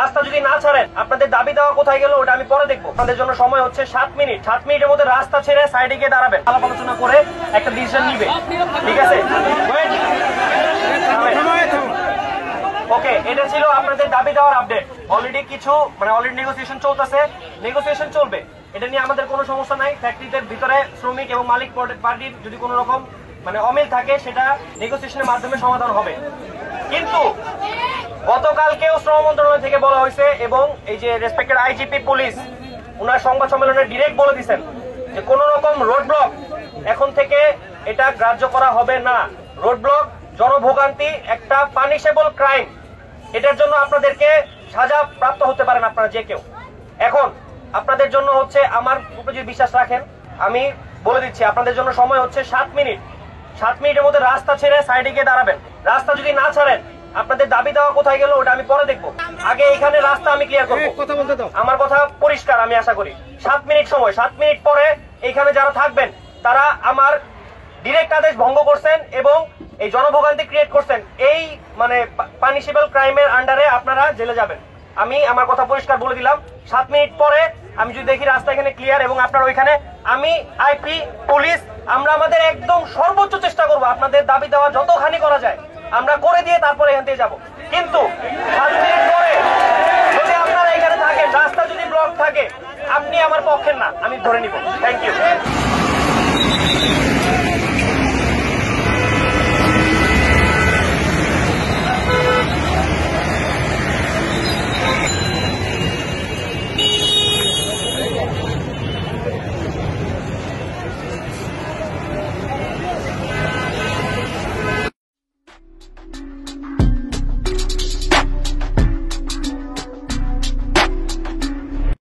রাস্তা যদি না ছাড়েন আপনাদের দাবি দেওয়া কোথায় গেল ওটা আমি পরে দেখবো। আপনাদের জন্য সময় হচ্ছে 7 মিনিট। 7 মিনিটের মধ্যে রাস্তা ছেড়ে সাইডে গিয়ে দাঁড়াবেন, আলাপ আলোচনা করে একটা ডিসিশন নিবে, ঠিক আছে? ওকে, এটা ছিল আপনাদের দাবি দেওয়ার আপডেট। অলরেডি অলরেডি নেগোসিয়েশন চলতেছে, নেগোসিয়েশন চলবে, এটা নিয়ে আমাদের কোনো সমস্যা নাই। ফ্যাক্টরিতে ভিতরে শ্রমিক এবং মালিক পার্টির যদি কোনো রকম অমিল থাকে সেটা নেগোসিয়েশনের মাধ্যমে সমাধান হবে। কিন্তু গতকালকেও শ্রম মন্ত্রণালয় থেকে বলা হয়েছে এবং এই যে রেসপেক্টেড আইজিপি পুলিশ উনার সংবাদ সম্মেলনে ডিরেক্ট বলে দিচ্ছেন যে কোন রকম রোড ব্লক এখন থেকে এটা গ্রাহ্য করা হবে না। রোড ব্লক জনভোগান্তি একটা পানিশেবল ক্রাইম, এটার জন্য আপনাদেরকে সাজা প্রাপ্ত হতে পারেন আপনারা যে কেউ। এখন আপনাদের জন্য হচ্ছে, আমার উপরে যদি বিশ্বাস রাখেন আমি বলে দিচ্ছি, আপনাদের জন্য সময় হচ্ছে 7 মিনিট। 7 মিনিটের মধ্যে রাস্তা ছেড়ে সাইডে গিয়ে দাঁড়াবেন। রাস্তা যদি না ছাড়েন আপনাদের দাবি দেওয়া কোথায় গেল ওটা আমি পরে দেখবো। আগে এখানে রাস্তা আমি ক্লিয়ার করবো। আমার কথা পরিষ্কার, আমি আশা করি 7 মিনিট সময়। 7 মিনিট পরে এখানে যারা থাকবেন তারা আমার ডিরেক্ট আদেশ ভঙ্গ করছেন এবং এই জনভোগান্তি ক্রিয়েট করছেন, এই পানিশেবল ক্রাইমের আন্ডারে আপনারা জেলে যাবেন। আমি আমার কথা পরিষ্কার বলে দিলাম। 7 মিনিট পরে আমি যদি দেখি রাস্তা এখানে ক্লিয়ার এবং আপনার ওইখানে, আমি আইপি পুলিশ আমরা আমাদের একদম সর্বোচ্চ চেষ্টা করবো আপনাদের দাবি দেওয়া যতখানি করা যায় আমরা করে দিয়ে তারপরে এখান থেকে যাবো। কিন্তু 7 মিনিট পরে যদি আপনারা এখানে থাকেন, রাস্তা যদি ব্লক থাকে, আপনি আমার পক্ষের না, আমি ধরে নিব। Thank you.